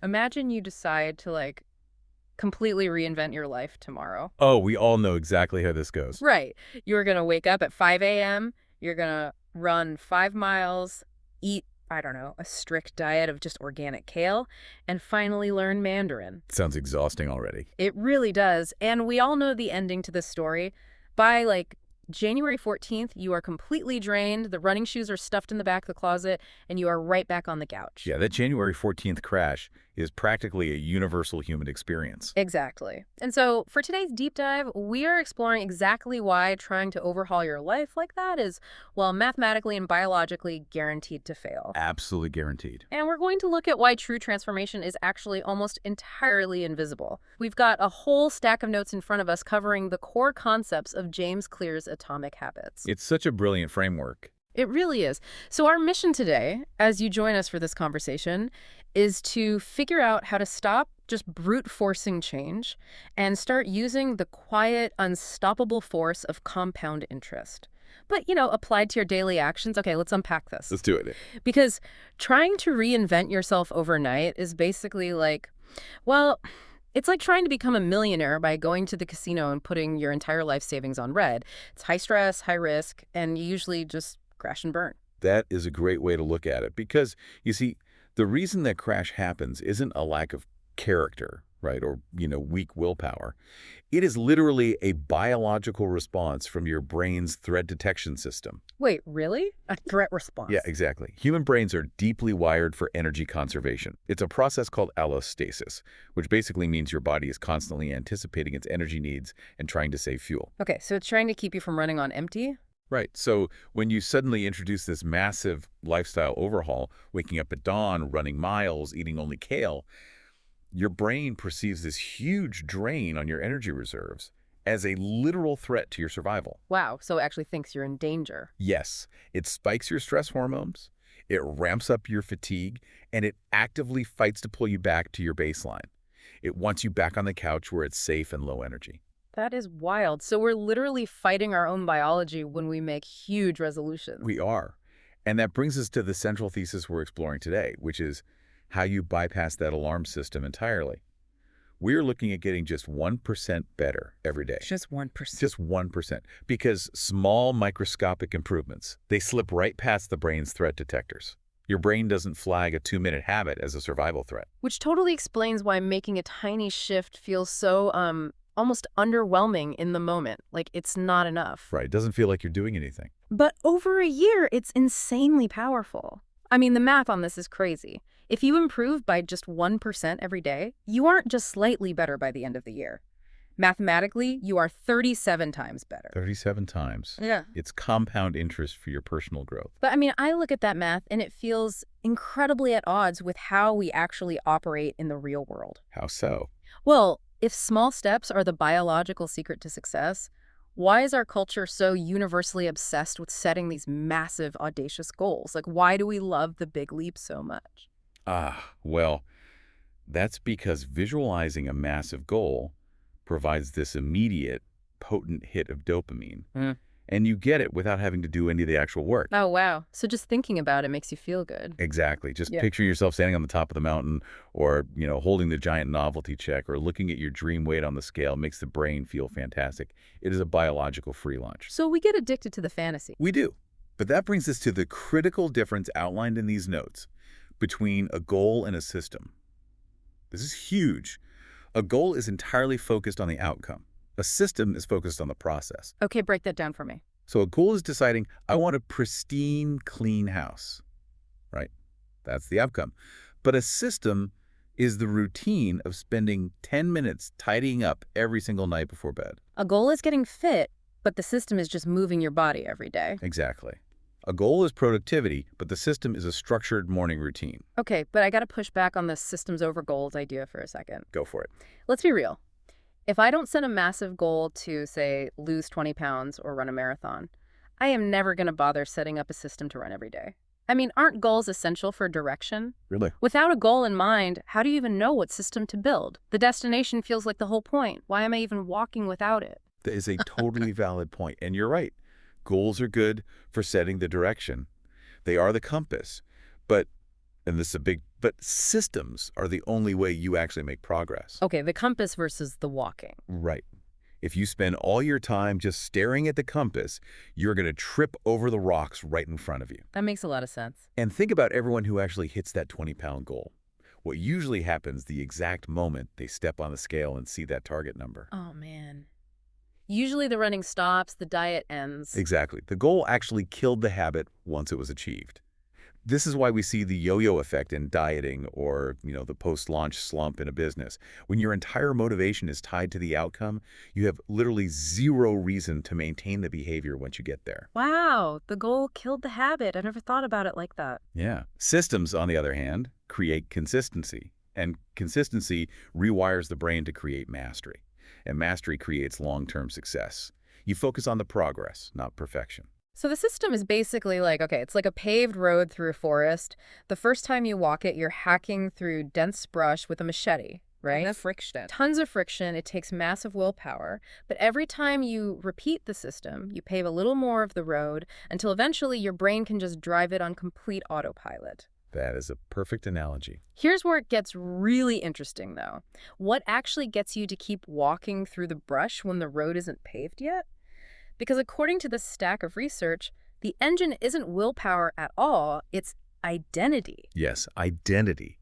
Imagine you decide to completely reinvent your life tomorrow. Oh, we all know exactly how this goes. Right. You're going to wake up at 5 a.m. You're going to run 5 miles, eat, I don't know, a strict diet of just organic kale, and finally learn Mandarin. Sounds exhausting already. It really does. And we all know the ending to this story. By January 14th, you are completely drained. The running shoes are stuffed in the back of the closet, and you are right back on the couch. Yeah, that January 14th crash is practically a universal human experience. Exactly. And so for today's deep dive, we are exploring exactly why trying to overhaul your life like that is, well, mathematically and biologically guaranteed to fail. Absolutely guaranteed. And we're going to look at why true transformation is actually almost entirely invisible. We've got a whole stack of notes in front of us covering the core concepts of James Clear's atomic habits. It's such a brilliant framework. It really is. So our mission today, as you join us for this conversation, is to figure out how to stop just brute forcing change and start using the quiet, unstoppable force of compound interest. But, applied to your daily actions. Okay, let's unpack this. Let's do it. Because trying to reinvent yourself overnight is basically well, it's like trying to become a millionaire by going to the casino and putting your entire life savings on red. It's high stress, high risk, and you usually just crash and burn. That is a great way to look at it because, you see, the reason that crash happens isn't a lack of character, right, or, weak willpower. It is literally a biological response from your brain's threat detection system. Wait, really? A threat response? Yeah, exactly. Human brains are deeply wired for energy conservation. It's a process called allostasis, which basically means your body is constantly anticipating its energy needs and trying to save fuel. Okay, so it's trying to keep you from running on empty? Right. So when you suddenly introduce this massive lifestyle overhaul, waking up at dawn, running miles, eating only kale, your brain perceives this huge drain on your energy reserves as a literal threat to your survival. Wow, so it actually thinks you're in danger. Yes, it spikes your stress hormones, it ramps up your fatigue, and it actively fights to pull you back to your baseline. It wants you back on the couch where it's safe and low energy. That is wild. So we're literally fighting our own biology when we make huge resolutions. We are. And that brings us to the central thesis we're exploring today, which is how you bypass that alarm system entirely. We're looking at getting just 1% better every day. Just 1%. Just 1%. Because small microscopic improvements, they slip right past the brain's threat detectors. Your brain doesn't flag a 2-minute habit as a survival threat. Which totally explains why making a tiny shift feels so, almost underwhelming in the moment. Like it's not enough. Right. It doesn't feel like you're doing anything. But over a year, it's insanely powerful. I mean, the math on this is crazy. If you improve by just 1% every day, you aren't just slightly better by the end of the year. Mathematically, you are 37 times better. 37 times. Yeah. It's compound interest for your personal growth. But I mean, I look at that math and it feels incredibly at odds with how we actually operate in the real world. How so? Well, if small steps are the biological secret to success, why is our culture so universally obsessed with setting these massive, audacious goals? Why do we love the big leap so much? Well, that's because visualizing a massive goal provides this immediate, potent hit of dopamine. And you get it without having to do any of the actual work. Oh, wow. So just thinking about it makes you feel good. Exactly. Just picture yourself standing on the top of the mountain or, holding the giant novelty check or looking at your dream weight on the scale makes the brain feel fantastic. It is a biological free lunch. So we get addicted to the fantasy. We do. But that brings us to the critical difference outlined in these notes between a goal and a system. This is huge. A goal is entirely focused on the outcome. A system is focused on the process. Okay, break that down for me. So a goal is deciding, I want a pristine, clean house, right? That's the outcome. But a system is the routine of spending 10 minutes tidying up every single night before bed. A goal is getting fit, but the system is just moving your body every day. Exactly. A goal is productivity, but the system is a structured morning routine. Okay, but I got to push back on the systems over goals idea for a second. Go for it. Let's be real. If I don't set a massive goal to, say, lose 20 pounds or run a marathon, I am never going to bother setting up a system to run every day. I mean, aren't goals essential for direction? Really? Without a goal in mind, how do you even know what system to build? The destination feels like the whole point. Why am I even walking without it? That is a totally valid point, and you're right. Goals are good for setting the direction. They are the compass. But And this is a big, but systems are the only way you actually make progress. Okay, the compass versus the walking. Right. If you spend all your time just staring at the compass, you're going to trip over the rocks right in front of you. That makes a lot of sense. And think about everyone who actually hits that 20-pound goal. What usually happens the exact moment they step on the scale and see that target number. Oh, man. Usually the running stops, the diet ends. Exactly. The goal actually killed the habit once it was achieved. This is why we see the yo-yo effect in dieting or, the post-launch slump in a business. When your entire motivation is tied to the outcome, you have literally zero reason to maintain the behavior once you get there. Wow, the goal killed the habit. I never thought about it like that. Yeah. Systems, on the other hand, create consistency. And consistency rewires the brain to create mastery. And mastery creates long-term success. You focus on the progress, not perfection. So the system is basically like, okay, it's like a paved road through a forest. The first time you walk it, you're hacking through dense brush with a machete, right? The friction. Tons of friction. It takes massive willpower. But every time you repeat the system, you pave a little more of the road until eventually your brain can just drive it on complete autopilot. That is a perfect analogy. Here's where it gets really interesting, though. What actually gets you to keep walking through the brush when the road isn't paved yet? Because according to this stack of research, the engine isn't willpower at all, it's identity. Yes, identity.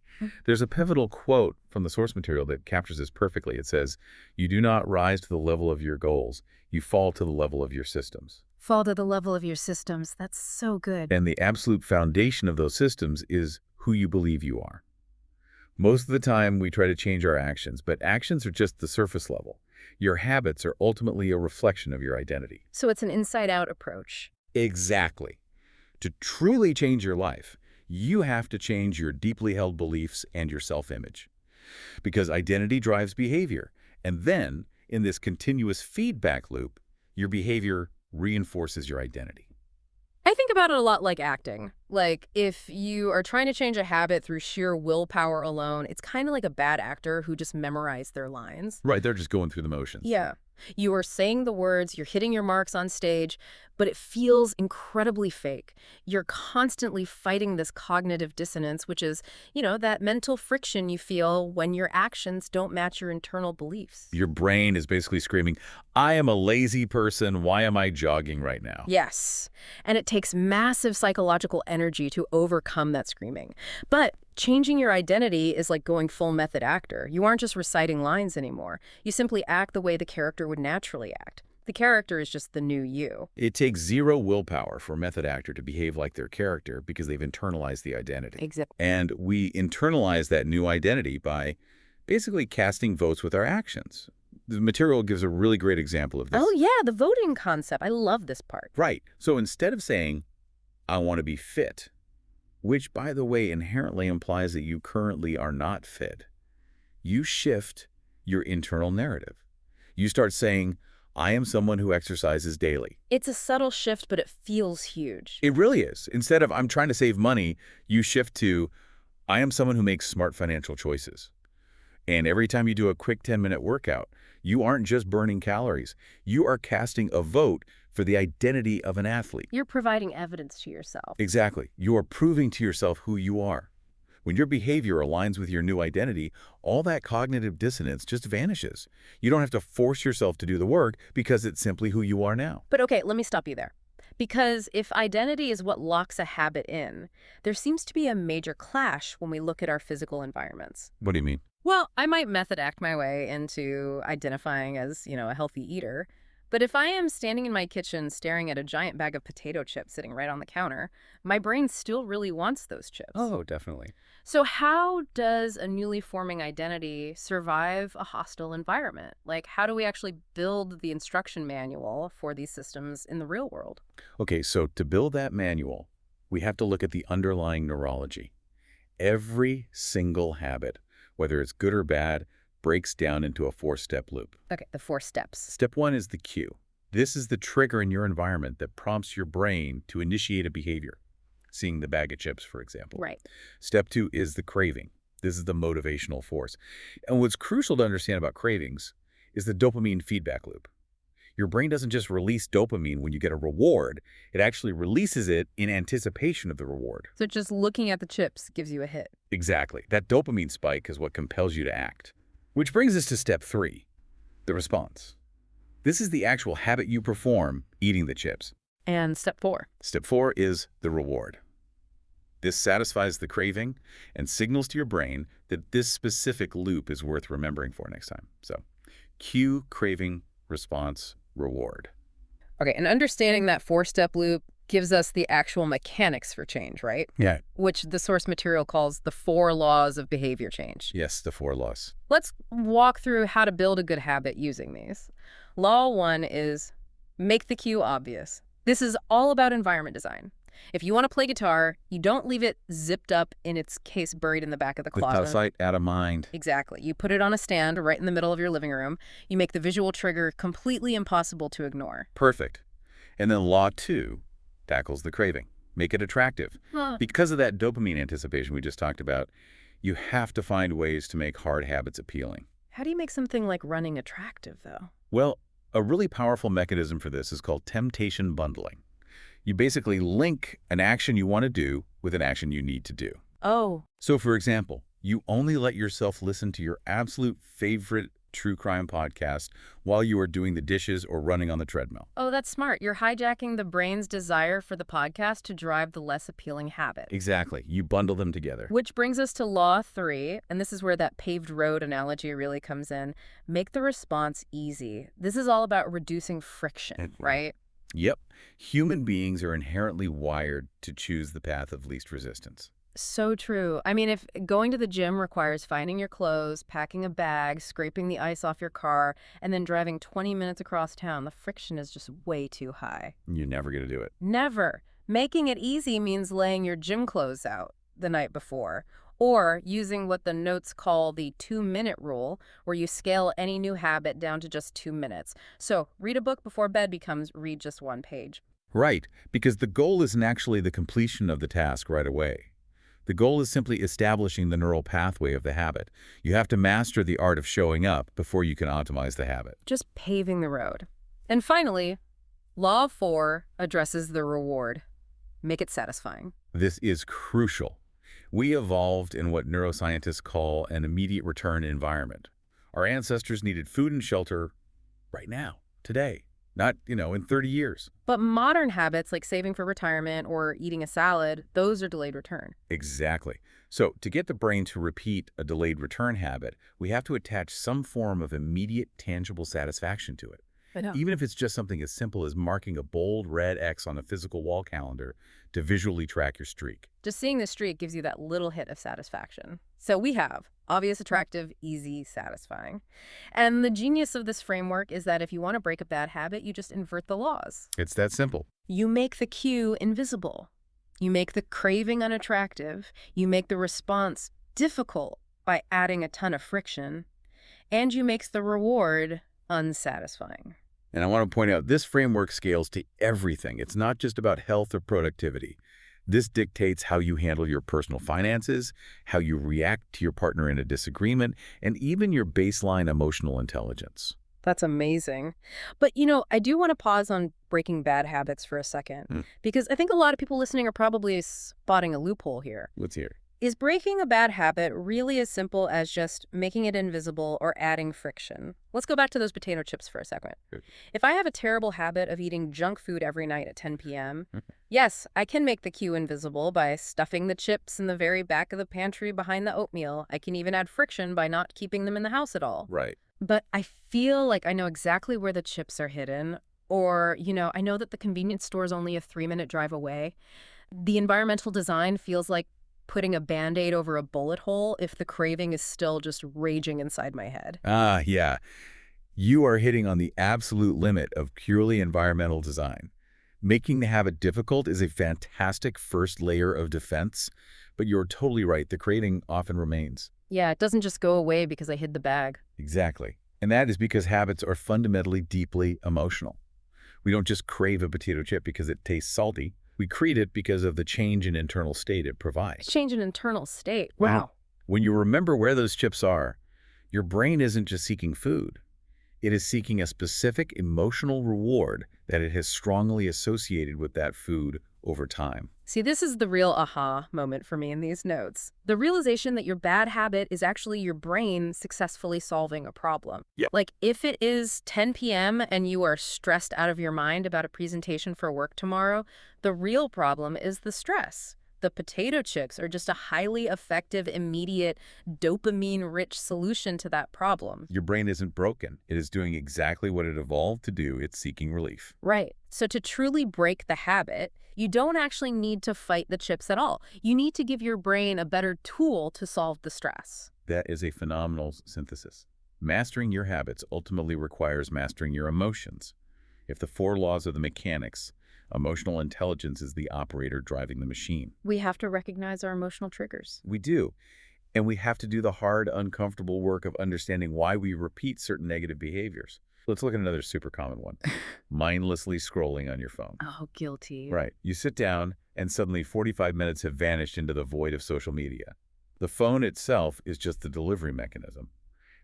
There's a pivotal quote from the source material that captures this perfectly. It says, "You do not rise to the level of your goals. You fall to the level of your systems." Fall to the level of your systems. That's so good. And the absolute foundation of those systems is who you believe you are. Most of the time, we try to change our actions, but actions are just the surface level. Your habits are ultimately a reflection of your identity. So it's an inside-out approach. Exactly. To truly change your life, you have to change your deeply held beliefs and your self-image. Because identity drives behavior. And then, in this continuous feedback loop, your behavior reinforces your identity. I think about it a lot like acting. Like, if you are trying to change a habit through sheer willpower alone, it's kind of like a bad actor who just memorized their lines. Right, they're just going through the motions. Yeah. You are saying the words, you're hitting your marks on stage, but it feels incredibly fake. You're constantly fighting this cognitive dissonance, which is, that mental friction you feel when your actions don't match your internal beliefs. Your brain is basically screaming, "I am a lazy person. Why am I jogging right now?" Yes. And it takes massive psychological energy to overcome that screaming. But changing your identity is like going full method actor. You aren't just reciting lines anymore. You simply act the way the character would naturally act. The character is just the new you. It takes zero willpower for a method actor to behave like their character because they've internalized the identity. Exactly. And we internalize that new identity by basically casting votes with our actions. The material gives a really great example of this. Oh, yeah, the voting concept. I love this part. Right. So instead of saying, "I want to be fit," which, by the way, inherently implies that you currently are not fit, you shift your internal narrative. You start saying, "I am someone who exercises daily." It's a subtle shift, but it feels huge. It really is. Instead of "I'm trying to save money," you shift to "I am someone who makes smart financial choices." And every time you do a quick 10-minute workout, you aren't just burning calories. You are casting a vote for the identity of an athlete. You're providing evidence to yourself. Exactly. You are proving to yourself who you are. When your behavior aligns with your new identity, all that cognitive dissonance just vanishes. You don't have to force yourself to do the work because it's simply who you are now. But okay, let me stop you there. Because if identity is what locks a habit in, there seems to be a major clash when we look at our physical environments. What do you mean? Well, I might method act my way into identifying as, a healthy eater. But if I am standing in my kitchen staring at a giant bag of potato chips sitting right on the counter, my brain still really wants those chips. Oh, definitely. So how does a newly forming identity survive a hostile environment? Like, how do we actually build the instruction manual for these systems in the real world? Okay, so to build that manual, we have to look at the underlying neurology. Every single habit, whether it's good or bad, breaks down into a 4-step loop. Okay, the 4 steps. Step 1 is the cue. This is the trigger in your environment that prompts your brain to initiate a behavior. Seeing the bag of chips, for example. Right. Step 2 is the craving. This is the motivational force. And what's crucial to understand about cravings is the dopamine feedback loop. Your brain doesn't just release dopamine when you get a reward. It actually releases it in anticipation of the reward. So just looking at the chips gives you a hit. Exactly. That dopamine spike is what compels you to act. Which brings us to step 3, the response. This is the actual habit you perform, eating the chips. And step 4. Step 4 is the reward. This satisfies the craving and signals to your brain that this specific loop is worth remembering for next time. So, cue, craving, response, reward. Okay, and understanding that 4-step loop gives us the actual mechanics for change, right? Yeah. Which the source material calls the 4 laws of behavior change. Yes, the 4 laws. Let's walk through how to build a good habit using these. Law 1 is make the cue obvious. This is all about environment design. If you want to play guitar, you don't leave it zipped up in its case buried in the back of the closet. Out of sight, out of mind. Exactly. You put it on a stand right in the middle of your living room. You make the visual trigger completely impossible to ignore. Perfect. And then law 2 tackles the craving. Make it attractive. Because of that dopamine anticipation we just talked about, you have to find ways to make hard habits appealing. How do you make something like running attractive, though? Well, a really powerful mechanism for this is called temptation bundling. You basically link an action you want to do with an action you need to do. Oh. So, for example, you only let yourself listen to your absolute favorite true crime podcast while you are doing the dishes or running on the treadmill. Oh, that's smart. You're hijacking the brain's desire for the podcast to drive the less appealing habit. Exactly. You bundle them together. Which brings us to law 3, and this is where that paved road analogy really comes in. Make the response easy. This is all about reducing friction, right? Yep. Human beings are inherently wired to choose the path of least resistance. So true. I mean, if going to the gym requires finding your clothes, packing a bag, scraping the ice off your car, and then driving 20 minutes across town, the friction is just way too high. You're never going to do it. Never. Making it easy means laying your gym clothes out the night before, or using what the notes call the 2-minute rule, where you scale any new habit down to just 2 minutes. So read a book before bed becomes read just 1 page. Right, because the goal isn't actually the completion of the task right away. The goal is simply establishing the neural pathway of the habit. You have to master the art of showing up before you can optimize the habit. Just paving the road. And finally, Law 4 addresses the reward. Make it satisfying. This is crucial. We evolved in what neuroscientists call an immediate return environment. Our ancestors needed food and shelter right now, today, not, in 30 years. But modern habits like saving for retirement or eating a salad, those are delayed return. Exactly. So to get the brain to repeat a delayed return habit, we have to attach some form of immediate, tangible satisfaction to it. I know. Even if it's just something as simple as marking a bold red X on a physical wall calendar to visually track your streak. Just seeing the streak gives you that little hit of satisfaction. So we have obvious, attractive, easy, satisfying. And the genius of this framework is that if you want to break a bad habit, you just invert the laws. It's that simple. You make the cue invisible. You make the craving unattractive. You make the response difficult by adding a ton of friction. And you make the reward unsatisfying. And I want to point out, this framework scales to everything. It's not just about health or productivity. This dictates how you handle your personal finances, how you react to your partner in a disagreement, and even your baseline emotional intelligence. That's amazing. But, I do want to pause on breaking bad habits for a second, because I think a lot of people listening are probably spotting a loophole here. Let's hear. Is breaking a bad habit really as simple as just making it invisible or adding friction? Let's go back to those potato chips for a second. Good. If I have a terrible habit of eating junk food every night at 10 p.m., yes, I can make the cue invisible by stuffing the chips in the very back of the pantry behind the oatmeal. I can even add friction by not keeping them in the house at all. Right. But I feel like I know exactly where the chips are hidden, or, I know that the convenience store is only a 3-minute drive away. The environmental design feels like putting a Band-Aid over a bullet hole if the craving is still just raging inside my head. Ah, yeah. You are hitting on the absolute limit of purely environmental design. Making the habit difficult is a fantastic first layer of defense, but you're totally right. The craving often remains. Yeah, it doesn't just go away because I hid the bag. Exactly. And that is because habits are fundamentally deeply emotional. We don't just crave a potato chip because it tastes salty. We create it because of the change in internal state it provides. Change in internal state. Wow. When you remember where those chips are, your brain isn't just seeking food. It is seeking a specific emotional reward that it has strongly associated with that food over time. See, this is the real aha moment for me in these notes. The realization that your bad habit is actually your brain successfully solving a problem. Yeah. Like if it is 10 p.m. and you are stressed out of your mind about a presentation for work tomorrow, the real problem is the stress. The potato chips are just a highly effective, immediate, dopamine-rich solution to that problem. Your brain isn't broken. It is doing exactly what it evolved to do. It's seeking relief. Right. So to truly break the habit, you don't actually need to fight the chips at all. You need to give your brain a better tool to solve the stress. That is a phenomenal synthesis. Mastering your habits ultimately requires mastering your emotions. If the four laws of the mechanics, emotional intelligence is the operator driving the machine. We have to recognize our emotional triggers. We do. And we have to do the hard, uncomfortable work of understanding why we repeat certain negative behaviors. Let's look at another super common one. Mindlessly scrolling on your phone. Oh, guilty. Right. You sit down and suddenly 45 minutes have vanished into the void of social media. The phone itself is just the delivery mechanism.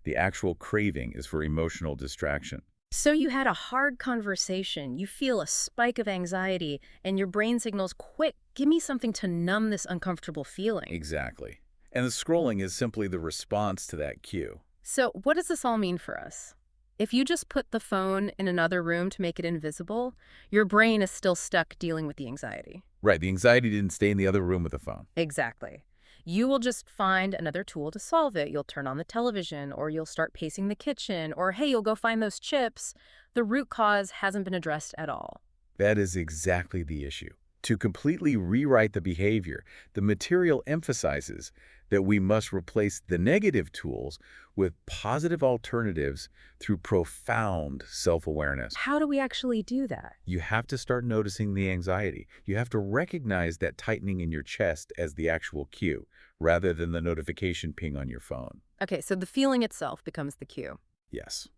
The actual craving is for emotional distraction. So you had a hard conversation, you feel a spike of anxiety, and your brain signals, quick, give me something to numb this uncomfortable feeling. Exactly. And the scrolling is simply the response to that cue. So what does this all mean for us? If you just put the phone in another room to make it invisible, your brain is still stuck dealing with the anxiety. Right, the anxiety didn't stay in the other room with the phone. Exactly. You will just find another tool to solve it. You'll turn on the television, or you'll start pacing the kitchen, or hey, you'll go find those chips. The root cause hasn't been addressed at all. That is exactly the issue. To completely rewrite the behavior, the material emphasizes that we must replace the negative tools with positive alternatives through profound self-awareness. How do we actually do that? You have to start noticing the anxiety. You have to recognize that tightening in your chest as the actual cue, rather than the notification ping on your phone. Okay, so the feeling itself becomes the cue. Yes.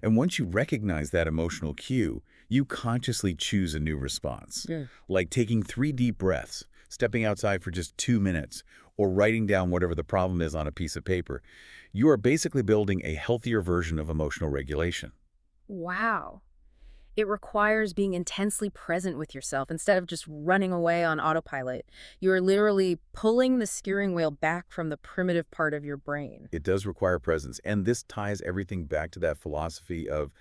And once you recognize that emotional cue, you consciously choose a new response. Yeah. Like taking 3 deep breaths, stepping outside for just 2 minutes, or writing down whatever the problem is on a piece of paper. You are basically building a healthier version of emotional regulation. Wow. It requires being intensely present with yourself instead of just running away on autopilot. You are literally pulling the steering wheel back from the primitive part of your brain. It does require presence, and this ties everything back to that philosophy of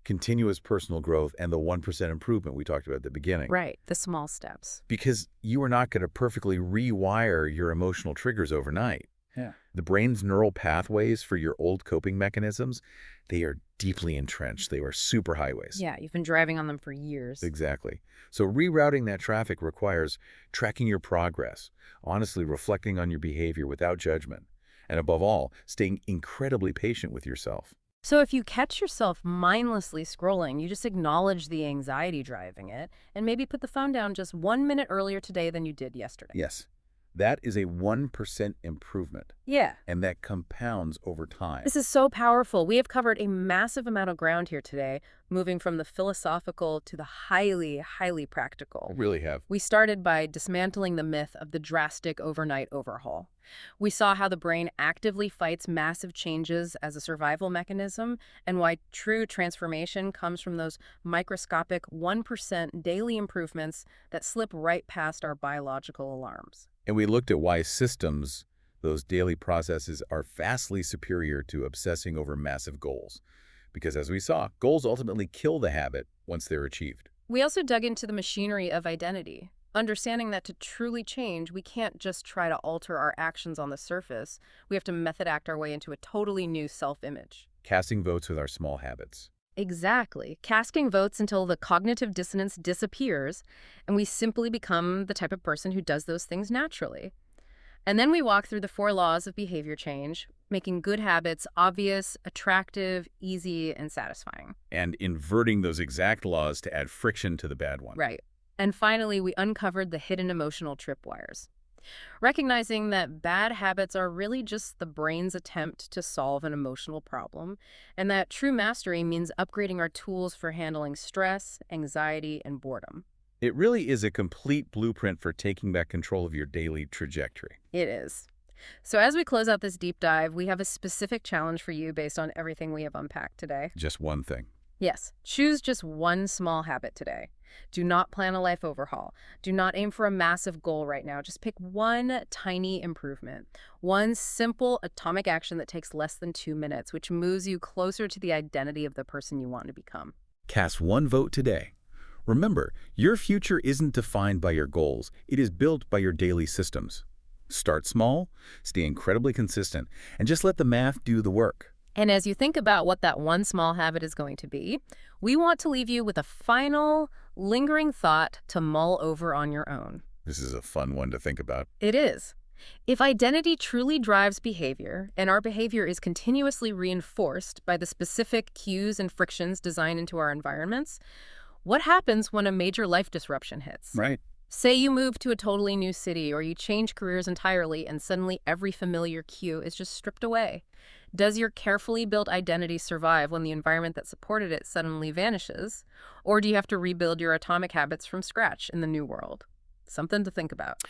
continuous personal growth and the 1% improvement we talked about at the beginning. Right, the small steps. Because you are not going to perfectly rewire your emotional triggers overnight. Yeah. The brain's neural pathways for your old coping mechanisms, they are deeply entrenched. They are superhighways. Yeah, you've been driving on them for years. Exactly. So rerouting that traffic requires tracking your progress, honestly reflecting on your behavior without judgment, and above all, staying incredibly patient with yourself. So if you catch yourself mindlessly scrolling, you just acknowledge the anxiety driving it and maybe put the phone down just 1 minute earlier today than you did yesterday. Yes, that is a 1% improvement, Yeah. and that compounds over time. This is so powerful. We have covered a massive amount of ground here today, moving from the philosophical to the highly, highly practical. I really have. We started by dismantling the myth of the drastic overnight overhaul. We saw how the brain actively fights massive changes as a survival mechanism and why true transformation comes from those microscopic 1% daily improvements that slip right past our biological alarms. And we looked at why systems, those daily processes, are vastly superior to obsessing over massive goals. Because as we saw, goals ultimately kill the habit once they're achieved. We also dug into the machinery of identity, understanding that to truly change, we can't just try to alter our actions on the surface. We have to method act our way into a totally new self-image. Casting votes with our small habits. Exactly. Casting votes until the cognitive dissonance disappears, and we simply become the type of person who does those things naturally. And then we walk through the 4 laws of behavior change, making good habits obvious, attractive, easy, and satisfying. And inverting those exact laws to add friction to the bad one. Right. And finally, we uncovered the hidden emotional tripwires, recognizing that bad habits are really just the brain's attempt to solve an emotional problem, and that true mastery means upgrading our tools for handling stress, anxiety, and boredom. It really is a complete blueprint for taking back control of your daily trajectory. It is. So as we close out this deep dive, we have a specific challenge for you based on everything we have unpacked today. Just one thing. Yes, choose just one small habit today. Do not plan a life overhaul. Do not aim for a massive goal right now. Just pick one tiny improvement, one simple atomic action that takes less than 2 minutes, which moves you closer to the identity of the person you want to become. Cast one vote today. Remember, your future isn't defined by your goals. It is built by your daily systems. Start small, stay incredibly consistent, and just let the math do the work. And as you think about what that one small habit is going to be, we want to leave you with a final, lingering thought to mull over on your own. This is a fun one to think about. It is. If identity truly drives behavior, and our behavior is continuously reinforced by the specific cues and frictions designed into our environments, what happens when a major life disruption hits? Right. Say you move to a totally new city, or you change careers entirely, and suddenly every familiar cue is just stripped away. Does your carefully built identity survive when the environment that supported it suddenly vanishes? Or do you have to rebuild your atomic habits from scratch in the new world? Something to think about.